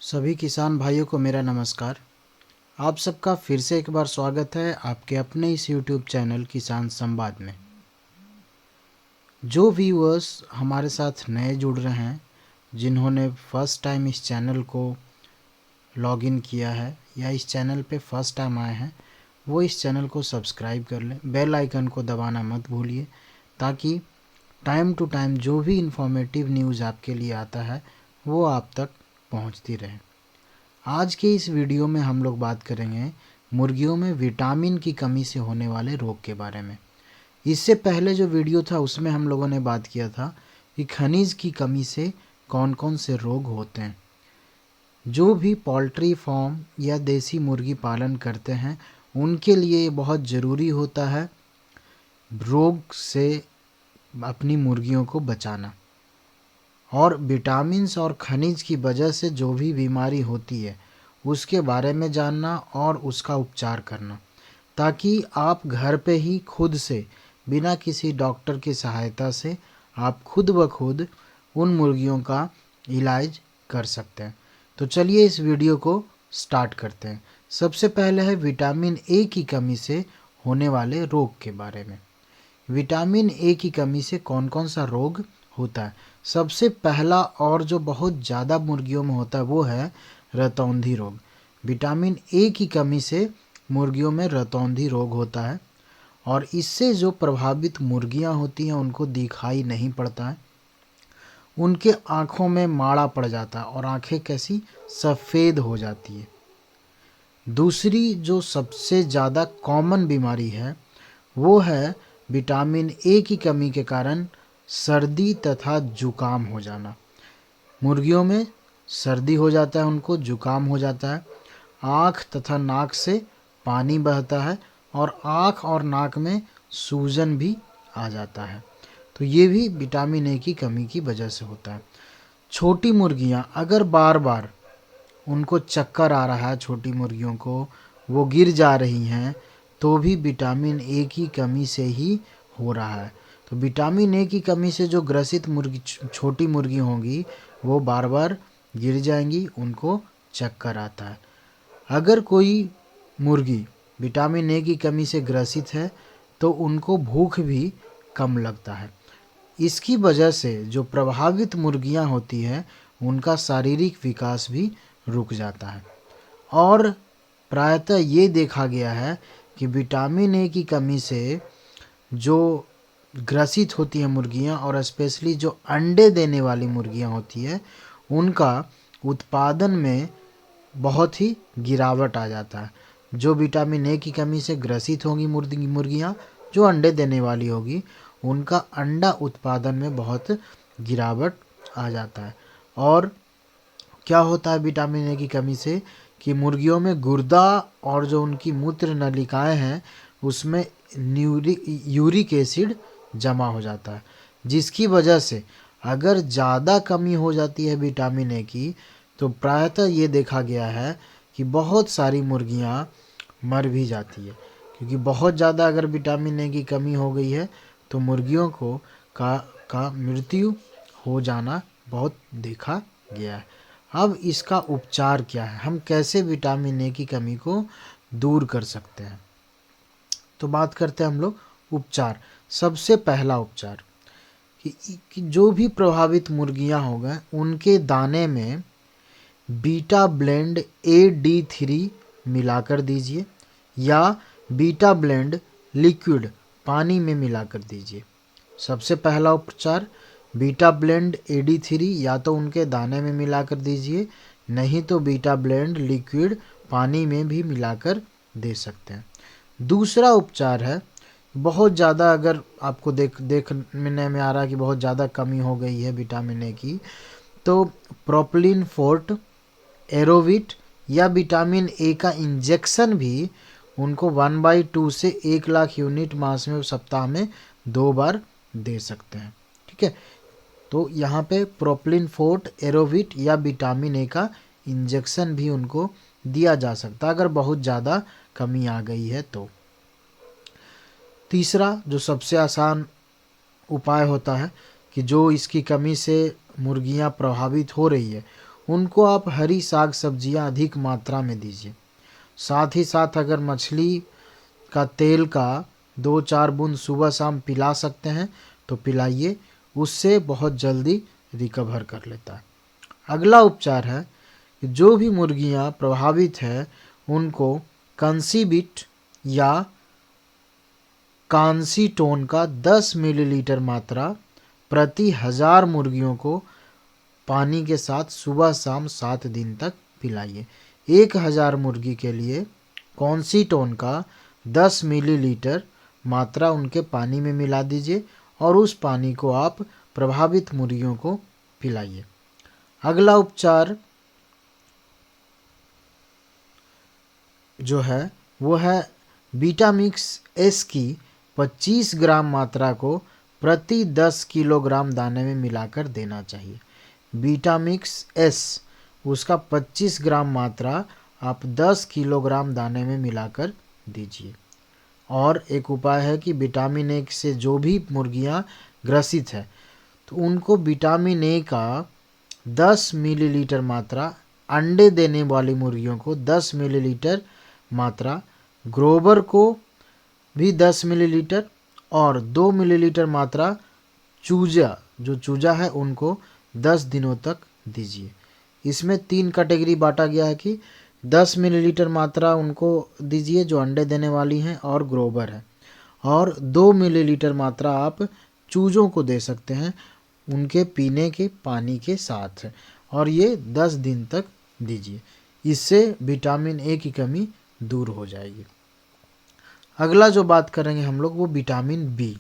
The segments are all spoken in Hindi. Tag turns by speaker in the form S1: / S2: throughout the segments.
S1: सभी किसान भाइयों को मेरा नमस्कार। आप सबका फिर से एक बार स्वागत है आपके अपने इस YouTube चैनल किसान संवाद में। जो व्यूअर्स हमारे साथ नए जुड़ रहे हैं, जिन्होंने फर्स्ट टाइम इस चैनल को लॉगिन किया है या इस चैनल पे फर्स्ट टाइम आए हैं, वो इस चैनल को सब्सक्राइब कर लें। बेल आइकन को दबाना मत भूलिए, ताकि टाइम टू टाइम जो भी इंफॉर्मेटिव न्यूज़ आपके लिए आता है वो आप तक पहुंचती रहे। आज के इस वीडियो में हम लोग बात करेंगे मुर्गियों में विटामिन की कमी से होने वाले रोग के बारे में। इससे पहले जो वीडियो था उसमें हम लोगों ने बात किया था कि खनिज की कमी से कौन कौन से रोग होते हैं। जो भी पोल्ट्री फार्म या देसी मुर्गी पालन करते हैं उनके लिए बहुत ज़रूरी होता है रोग से अपनी मुर्गियों को बचाना, और विटामिन्स और खनिज की वजह से जो भी बीमारी होती है उसके बारे में जानना और उसका उपचार करना, ताकि आप घर पे ही खुद से बिना किसी डॉक्टर की सहायता से आप खुद ब खुद उन मुर्गियों का इलाज कर सकते हैं। तो चलिए इस वीडियो को स्टार्ट करते हैं। सबसे पहले है विटामिन ए की कमी से होने वाले रोग के बारे में। विटामिन ए की कमी से कौन कौन सा रोग होता है। सबसे पहला और जो बहुत ज़्यादा मुर्गियों में होता है वो है रतौंधी रोग। विटामिन ए की कमी से मुर्गियों में रतौंधी रोग होता है, और इससे जो प्रभावित मुर्गियां होती हैं उनको दिखाई नहीं पड़ता है, उनके आँखों में माड़ा पड़ जाता है और आँखें कैसी सफ़ेद हो जाती है। दूसरी जो सबसे ज़्यादा कॉमन बीमारी है वो है विटामिन ए की कमी के कारण सर्दी तथा जुकाम हो जाना। मुर्गियों में सर्दी हो जाता है, उनको जुकाम हो जाता है, आँख तथा नाक से पानी बहता है और आँख और नाक में सूजन भी आ जाता है। तो ये भी विटामिन ए की कमी की वजह से होता है। छोटी मुर्गियाँ अगर बार बार उनको चक्कर आ रहा है, छोटी मुर्गियों को वो गिर जा रही हैं, तो भी विटामिन ए की कमी से ही हो रहा है। तो विटामिन ए की कमी से जो ग्रसित मुर्गी छोटी मुर्गी होंगी वो बार बार गिर जाएंगी, उनको चक्कर आता है। अगर कोई मुर्गी विटामिन ए की कमी से ग्रसित है तो उनको भूख भी कम लगता है। इसकी वजह से जो प्रभावित मुर्गियां होती हैं उनका शारीरिक विकास भी रुक जाता है। और प्रायतः ये देखा गया है कि विटामिन ए की कमी से जो ग्रसित होती हैं मुर्गियां, और स्पेशली जो अंडे देने वाली मुर्गियां होती है, उनका उत्पादन में बहुत ही गिरावट आ जाता है। जो विटामिन ए की कमी से ग्रसित होंगी मुर्गियां जो अंडे देने वाली होगी, उनका अंडा उत्पादन में बहुत गिरावट आ जाता है। और क्या होता है विटामिन ए की कमी से कि मुर्गियों में गुर्दा और जो उनकी मूत्र नलिकाएं हैं उसमें यूरिक एसिड जमा हो जाता है, जिसकी वजह से अगर ज़्यादा कमी हो जाती है विटामिन ए की तो प्रायतः ये देखा गया है कि बहुत सारी मुर्गियां मर भी जाती है। क्योंकि बहुत ज़्यादा अगर विटामिन ए की कमी हो गई है तो मुर्गियों को का मृत्यु हो जाना बहुत देखा गया है। अब इसका उपचार क्या है, हम कैसे विटामिन ए की कमी को दूर कर सकते हैं, तो बात करते हैं हम लोग उपचार। सबसे पहला उपचार कि जो भी प्रभावित मुर्गियां हो गए उनके दाने में बीटा ब्लेंड AD3 मिलाकर दीजिए, या बीटा ब्लेंड लिक्विड पानी में मिलाकर दीजिए। सबसे पहला उपचार बीटा ब्लेंड AD3 या तो उनके दाने में मिलाकर दीजिए, नहीं तो बीटा ब्लेंड लिक्विड पानी में भी मिलाकर दे सकते हैं। दूसरा उपचार है, बहुत ज़्यादा अगर आपको देखने में आ रहा है कि बहुत ज़्यादा कमी हो गई है विटामिन ए की, तो प्रोपलिन फोर्ट, एरोविट या विटामिन ए का इंजेक्शन भी उनको 1/2 से 1 लाख यूनिट मास में सप्ताह में 2 बार दे सकते हैं। ठीक है, तो यहाँ पे प्रोपलिन फोर्ट, एरोविट या विटामिन ए का इंजेक्शन भी उनको दिया जा सकता है अगर बहुत ज़्यादा कमी आ गई है तो। तीसरा जो सबसे आसान उपाय होता है कि जो इसकी कमी से मुर्गियां प्रभावित हो रही है उनको आप हरी साग सब्जियां अधिक मात्रा में दीजिए। साथ ही साथ अगर मछली का तेल का 2-4 बूंद सुबह शाम पिला सकते हैं तो पिलाइए, उससे बहुत जल्दी रिकवर कर लेता है। अगला उपचार है कि जो भी मुर्गियां प्रभावित है उनको कंसीबिट या कांसीटोन का 10 मिलीलीटर मात्रा प्रति 1000 मुर्गियों को पानी के साथ सुबह शाम 7 दिन तक पिलाइए। 1000 मुर्गी के लिए कॉन्सीटोन का 10 मिलीलीटर मात्रा उनके पानी में मिला दीजिए और उस पानी को आप प्रभावित मुर्गियों को पिलाइए। अगला उपचार जो है वो है बीटामिक्स एस की 25 ग्राम मात्रा को प्रति 10 किलोग्राम दाने में मिलाकर देना चाहिए। बीटामिक्स एस उसका 25 ग्राम मात्रा आप 10 किलोग्राम दाने में मिलाकर दीजिए। और एक उपाय है कि विटामिन ए से जो भी मुर्गियां ग्रसित है तो उनको विटामिन ए का 10 मिलीलीटर मात्रा, अंडे देने वाली मुर्गियों को 10 मिलीलीटर मात्रा, ग्रोवर को भी 10 मिलीलीटर और 2 मिलीलीटर मात्रा चूजा है उनको 10 दिनों तक दीजिए। इसमें 3 कैटेगरी बांटा गया है कि 10 मिलीलीटर मात्रा उनको दीजिए जो अंडे देने वाली हैं और ग्रोवर है, और 2 मिलीलीटर मात्रा आप चूजों को दे सकते हैं उनके पीने के पानी के साथ, और ये 10 दिन तक दीजिए। इससे विटामिन ए की कमी दूर हो जाएगी। अगला जो बात करेंगे हम लोग वो विटामिन बी।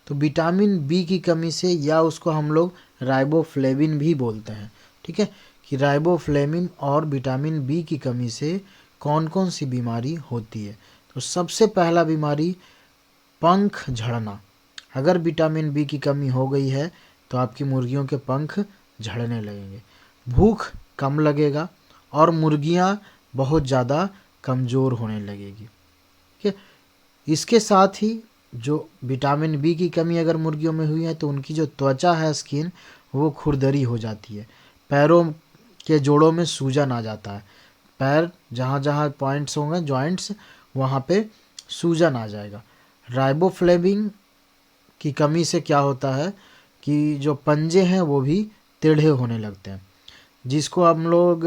S1: तो विटामिन बी की कमी से, या उसको हम लोग राइबोफ्लेविन भी बोलते हैं, ठीक है, कि राइबोफ्लेविन और विटामिन बी की कमी से कौन कौन सी बीमारी होती है। तो सबसे पहला बीमारी पंख झड़ना। अगर विटामिन बी की कमी हो गई है तो आपकी मुर्गियों के पंख झड़ने लगेंगे, भूख कम लगेगा और मुर्गियां बहुत ज़्यादा कमज़ोर होने लगेगी। ठीक है, इसके साथ ही जो विटामिन बी की कमी अगर मुर्गियों में हुई है तो उनकी जो त्वचा है, स्किन, वो खुरदरी हो जाती है, पैरों के जोड़ों में सूजन आ जाता है, पैर जहाँ जहाँ पॉइंट्स होंगे जॉइंट्स वहाँ पे सूजन आ जाएगा। राइबोफ्लेविन की कमी से क्या होता है कि जो पंजे हैं वो भी टेढ़े होने लगते हैं, जिसको हम लोग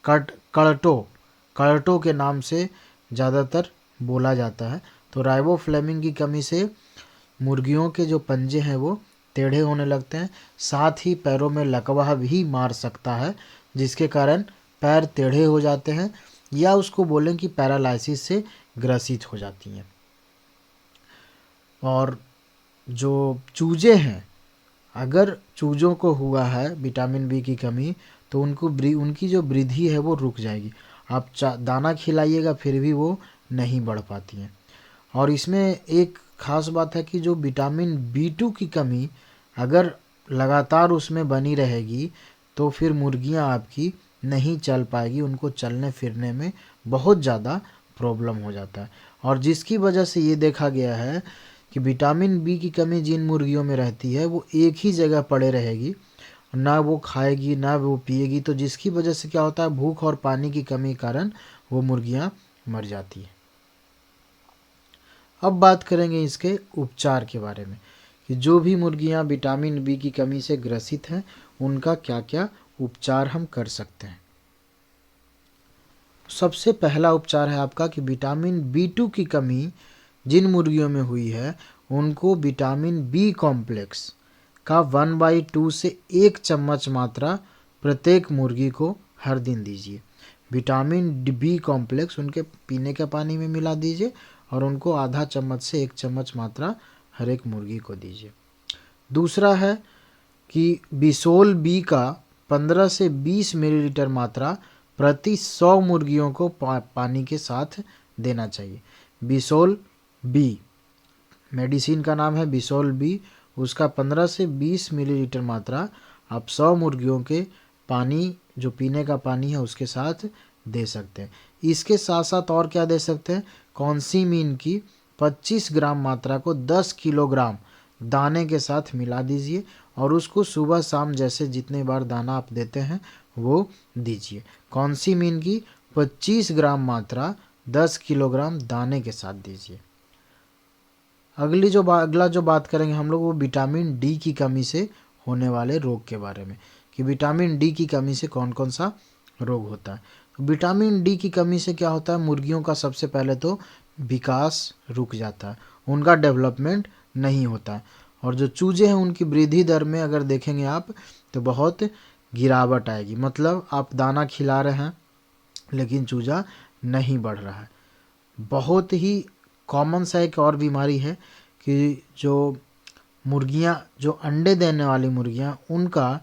S1: कड़टो के नाम से ज़्यादातर बोला जाता है। तो राइबोफ्लेविन की कमी से मुर्गियों के जो पंजे हैं वो टेढ़े होने लगते हैं, साथ ही पैरों में लकवा भी मार सकता है जिसके कारण पैर टेढ़े हो जाते हैं, या उसको बोलें कि पैरालाइसिस से ग्रसित हो जाती हैं। और जो चूजे हैं, अगर चूजों को हुआ है विटामिन बी की कमी तो उनकी जो वृद्धि है वो रुक जाएगी। आप दाना खिलाइएगा फिर भी वो नहीं बढ़ पाती हैं। और इसमें एक ख़ास बात है कि जो विटामिन B2 की कमी अगर लगातार उसमें बनी रहेगी तो फिर मुर्गियां आपकी नहीं चल पाएगी, उनको चलने फिरने में बहुत ज़्यादा प्रॉब्लम हो जाता है। और जिसकी वजह से ये देखा गया है कि विटामिन बी की कमी जिन मुर्गियों में रहती है वो एक ही जगह पड़े रहेगी, ना वो खाएगी ना वो पिएगी, तो जिसकी वजह से क्या होता है, भूख और पानी की कमी के कारण वो मुर्गियां मर जाती हैं। अब बात करेंगे इसके उपचार के बारे में कि जो भी मुर्गियां विटामिन बी की कमी से ग्रसित हैं उनका क्या क्या उपचार हम कर सकते हैं। सबसे पहला उपचार है आपका कि विटामिन B2 की कमी जिन मुर्गियों में हुई है उनको विटामिन बी कॉम्प्लेक्स का 1/2 से 1 चम्मच मात्रा प्रत्येक मुर्गी को हर दिन दीजिए। विटामिन बी कॉम्प्लेक्स उनके पीने के पानी में मिला दीजिए और उनको आधा चम्मच से 1 चम्मच मात्रा हर एक मुर्गी को दीजिए। दूसरा है कि बिसोल बी का 15 से 20 मिलीलीटर मात्रा प्रति 100 मुर्गियों को पानी के साथ देना चाहिए। बिसोल बी मेडिसिन का नाम है, बिसोल बी, उसका 15 से 20 मिलीलीटर मात्रा आप 100 मुर्गियों के पानी, जो पीने का पानी है, उसके साथ दे सकते हैं। इसके साथ साथ और क्या दे सकते हैं, कॉन्सीमीन की 25 ग्राम मात्रा को 10 किलोग्राम दाने के साथ मिला दीजिए और उसको सुबह शाम जैसे जितने बार दाना आप देते हैं वो दीजिए। कौन सी मीन की? 25 ग्राम मात्रा 10 किलोग्राम दाने के साथ दीजिए। अगला जो बात करेंगे हम लोग वो विटामिन डी की कमी से होने वाले रोग के बारे में, कि विटामिन डी की कमी से कौन कौन सा रोग होता है। तो विटामिन डी की कमी से क्या होता है? मुर्गियों का सबसे पहले तो विकास रुक जाता है, उनका डेवलपमेंट नहीं होता है, और जो चूजे हैं उनकी वृद्धि दर में अगर देखेंगे आप तो बहुत गिरावट आएगी। मतलब आप दाना खिला रहे हैं लेकिन चूजा नहीं बढ़ रहा है। बहुत ही कॉमन सा एक और बीमारी है कि जो मुर्गियां, जो अंडे देने वाली मुर्गियां, उनका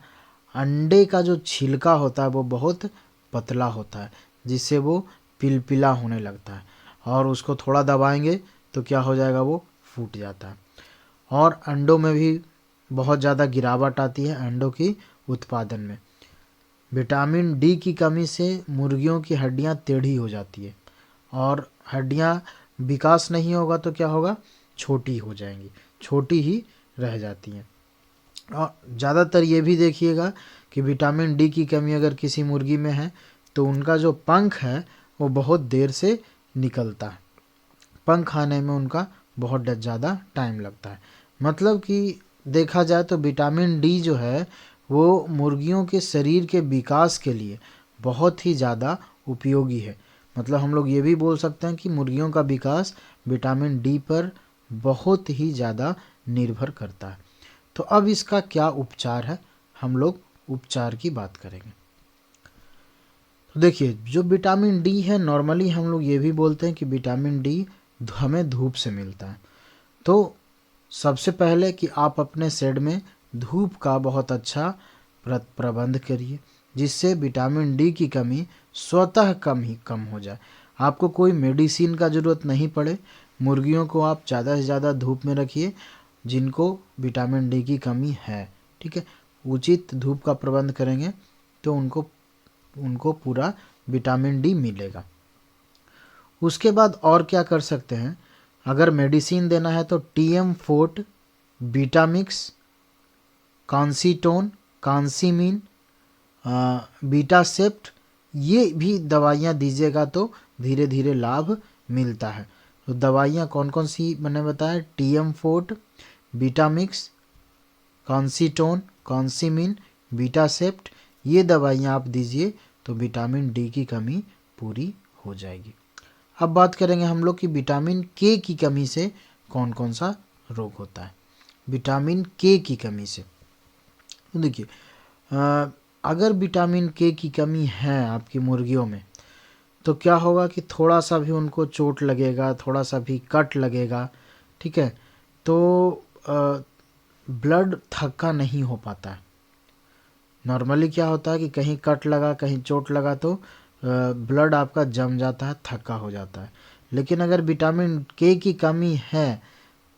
S1: अंडे का जो छिलका होता है वो बहुत पतला होता है, जिससे वो पिलपिला होने लगता है, और उसको थोड़ा दबाएंगे तो क्या हो जाएगा? वो फूट जाता है। और अंडों में भी बहुत ज़्यादा गिरावट आती है, अंडों की उत्पादन में। विटामिन डी की कमी से मुर्गियों की हड्डियां टेढ़ी हो जाती है, और हड्डियां विकास नहीं होगा तो क्या होगा? छोटी हो जाएंगी, छोटी ही रह जाती हैं। और ज़्यादातर ये भी देखिएगा कि विटामिन डी की कमी अगर किसी मुर्गी में है तो उनका जो पंख है वो बहुत देर से निकलता है, पंख आने में उनका बहुत ज़्यादा टाइम लगता है। मतलब कि देखा जाए तो विटामिन डी जो है वो मुर्गियों के शरीर के विकास के लिए बहुत ही ज़्यादा उपयोगी है। मतलब हम लोग ये भी बोल सकते हैं कि मुर्गियों का विकास विटामिन डी पर बहुत ही ज़्यादा निर्भर करता है। तो अब इसका क्या उपचार है, हम लोग उपचार की बात करेंगे। तो देखिए, जो विटामिन डी है नॉर्मली हम लोग ये भी बोलते हैं कि विटामिन डी हमें धूप से मिलता है। तो सबसे पहले कि आप अपने शेड में धूप का बहुत अच्छा प्रबंध करिए, जिससे विटामिन डी की कमी स्वतः कम हो जाए। आपको कोई मेडिसिन का ज़रूरत नहीं पड़े। मुर्गियों को आप ज़्यादा से ज़्यादा धूप में रखिए जिनको विटामिन डी की कमी है, ठीक है। उचित धूप का प्रबंध करेंगे तो उनको पूरा विटामिन डी मिलेगा। उसके बाद और क्या कर सकते हैं? अगर मेडिसिन देना है तो टीएम फोर्ट, बीटामिक्स, कांसीटोन, कांसीमीन, बीटासेप्ट, ये भी दवाइयाँ दीजिएगा तो धीरे धीरे लाभ मिलता है। तो दवाइयाँ कौन कौन सी मैंने बताया? टीएम फोर्ट, बीटामिक्स, कांसीटोन, कांसीमीन, बीटासेप्ट, ये दवाइयाँ आप दीजिए तो विटामिन डी की कमी पूरी हो जाएगी। अब बात करेंगे हम लोग कि विटामिन के की कमी से कौन कौन सा रोग होता है। विटामिन के की कमी से तो देखिए, अगर विटामिन के की कमी है आपकी मुर्गियों में तो क्या होगा कि थोड़ा सा भी उनको चोट लगेगा, थोड़ा सा भी कट लगेगा, ठीक है, तो ब्लड थक्का नहीं हो पाता है। नॉर्मली क्या होता है कि कहीं कट लगा, कहीं चोट लगा तो ब्लड आपका जम जाता है, थक्का हो जाता है। लेकिन अगर विटामिन के की कमी है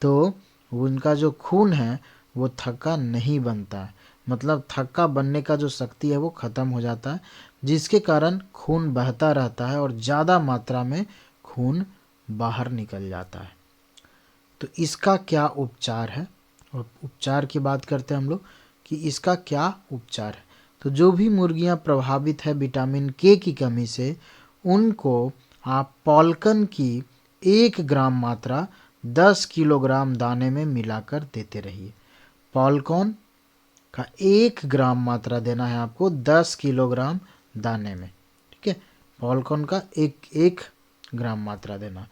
S1: तो उनका जो खून है वो थक्का नहीं बनता है। मतलब थक्का बनने का जो शक्ति है वो ख़त्म हो जाता है, जिसके कारण खून बहता रहता है और ज़्यादा मात्रा में खून बाहर निकल जाता है। तो इसका क्या उपचार है? और उपचार की बात करते हैं हम लोग कि इसका क्या उपचार है। तो जो भी मुर्गियां प्रभावित है विटामिन के की कमी से, उनको आप पॉल्कन की 1 ग्राम मात्रा 10 किलोग्राम दाने में मिलाकर देते रहिए। पॉल्कॉन का 1 ग्राम मात्रा देना है आपको 10 किलोग्राम दाने में, ठीक है। पॉल्कॉन का एक ग्राम मात्रा देना।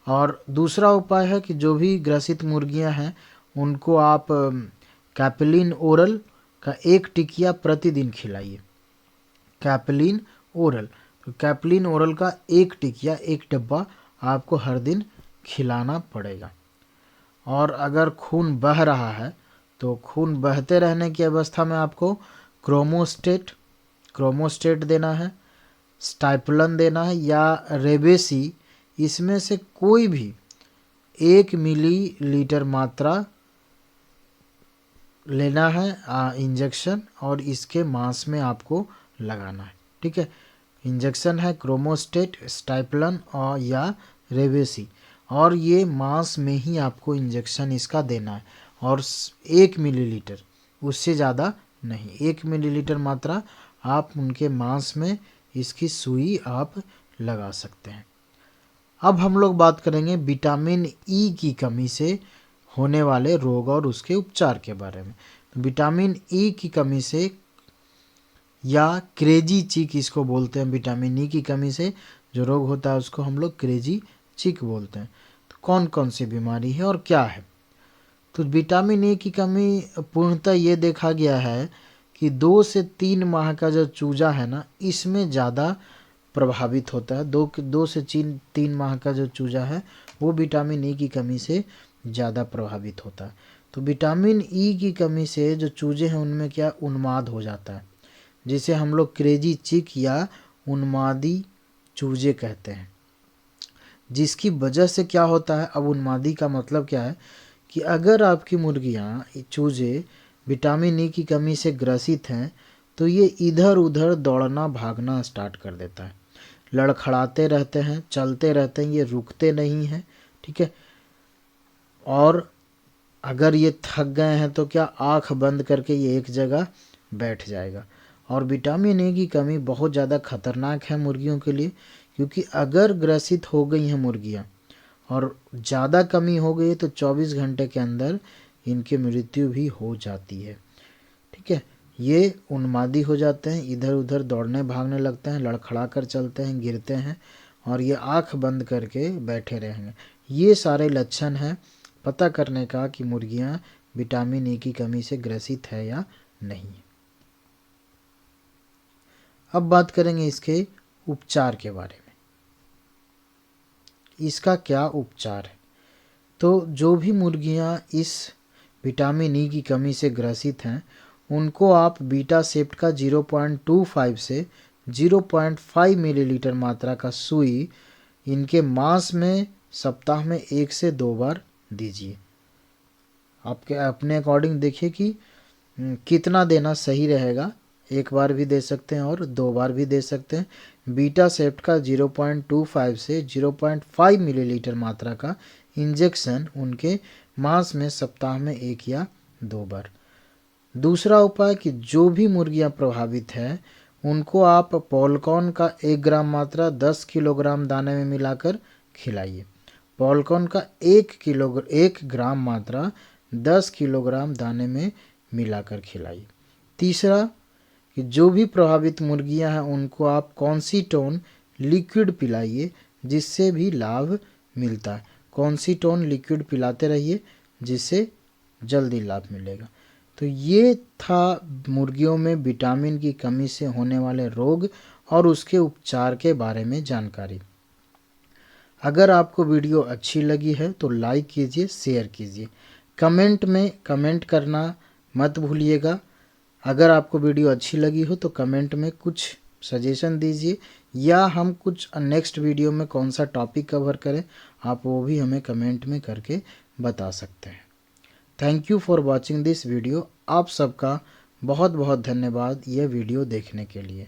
S1: और दूसरा उपाय है कि जो भी ग्रसित मुर्गियां हैं उनको आप कैपेलिन ओरल का 1 टिकिया प्रतिदिन खिलाइए। कैपेलिन ओरल, तो कैपेलिन ओरल का 1 टिकिया, 1 डब्बा आपको हर दिन खिलाना पड़ेगा। और अगर खून बह रहा है तो खून बहते रहने की अवस्था में आपको क्रोमोस्टेट देना है, स्टाइपुलन देना है, या रेबेसी, इसमें से कोई भी 1 मिलीलीटर मात्रा लेना है इंजेक्शन, और इसके मांस में आपको लगाना है, ठीक है। इंजेक्शन है क्रोमोस्टेट, स्टाइपुलन और या रेबेसी, और ये मांस में ही आपको इंजेक्शन इसका देना है। और 1 मिलीलीटर, उससे ज़्यादा नहीं, 1 मिलीलीटर मात्रा आप उनके मांस में इसकी सुई आप लगा सकते हैं। अब हम लोग बात करेंगे विटामिन ई की कमी से होने वाले रोग और उसके उपचार के बारे में। तो विटामिन ई की कमी से या क्रेजी चिक इसको बोलते हैं, विटामिन ई की कमी से जो रोग होता है उसको हम लोग क्रेजी चिक बोलते हैं। तो कौन कौन सी बीमारी है और क्या है? तो विटामिन ए की कमी पूर्णतः ये देखा गया है कि 2 से 3 माह का जो चूजा है ना, इसमें ज़्यादा प्रभावित होता है। 2 से 3 माह का जो चूजा है वो विटामिन ई की कमी से ज़्यादा प्रभावित होता है। तो विटामिन ई की कमी से जो चूजे हैं उनमें क्या उन्माद हो जाता है, जिसे हम लोग क्रेजी चिक या उन्मादी चूजे कहते हैं। जिसकी वजह से क्या होता है, अब उन्मादी का मतलब क्या है कि अगर आपकी मुर्गियाँ चूजे विटामिन ई की कमी से ग्रसित हैं तो ये इधर उधर दौड़ना भागना स्टार्ट कर देता है, लड़खड़ाते रहते हैं, चलते रहते हैं, ये रुकते नहीं हैं। ठीक है, और अगर ये थक गए हैं तो क्या आँख बंद करके ये एक जगह बैठ जाएगा। और विटामिन ए की कमी बहुत ज़्यादा खतरनाक है मुर्गियों के लिए, क्योंकि अगर ग्रसित हो गई हैं मुर्गियाँ और ज़्यादा कमी हो गई तो 24 घंटे के अंदर इनकी मृत्यु भी हो जाती है। ठीक है, ये उन्मादी हो जाते हैं, इधर उधर दौड़ने भागने लगते हैं, लड़खड़ा कर चलते हैं, गिरते हैं और ये आँख बंद करके बैठे रहेंगे। ये सारे लक्षण हैं पता करने का कि मुर्गियाँ विटामिन ए की कमी से ग्रसित है या नहीं। अब बात करेंगे इसके उपचार के बारे में। इसका क्या उपचार है? तो जो भी मुर्गियाँ इस विटामिन ई की कमी से ग्रसित हैं उनको आप बीटा सेप्ट का 0.25 से 0.5 मिलीलीटर मात्रा का सुई इनके मांस में सप्ताह में 1 से 2 बार दीजिए। आपके अपने अकॉर्डिंग देखिए कि कितना देना सही रहेगा। 1 बार भी दे सकते हैं और 2 बार भी दे सकते हैं। बीटा सेप्ट का 0.25 से 0.5 मिलीलीटर मात्रा का इंजेक्शन उनके मांस में सप्ताह में 1 या 2 बार। दूसरा उपाय कि जो भी मुर्गियां प्रभावित है उनको आप पॉलकॉन का 1 ग्राम मात्रा 10 किलोग्राम दाने में मिलाकर खिलाइए। पॉलकॉन का 1 ग्राम मात्रा 10 किलोग्राम दाने में मिलाकर खिलाइए। तीसरा कि जो भी प्रभावित मुर्गियां हैं उनको आप कॉन्सीटोन लिक्विड पिलाइए, जिससे भी लाभ मिलता है। कॉन्सीटोन लिक्विड पिलाते रहिए जिससे जल्दी लाभ मिलेगा। तो ये था मुर्गियों में विटामिन की कमी से होने वाले रोग और उसके उपचार के बारे में जानकारी। अगर आपको वीडियो अच्छी लगी है तो लाइक कीजिए, शेयर कीजिए, कमेंट में कमेंट करना मत भूलिएगा। अगर आपको वीडियो अच्छी लगी हो तो कमेंट में कुछ सजेशन दीजिए, या हम कुछ नेक्स्ट वीडियो में कौन सा टॉपिक कवर करें आप वो भी हमें कमेंट में करके बता सकते हैं। Thank you for watching this video. आप सबका बहुत बहुत धन्यवाद यह वीडियो देखने के लिए।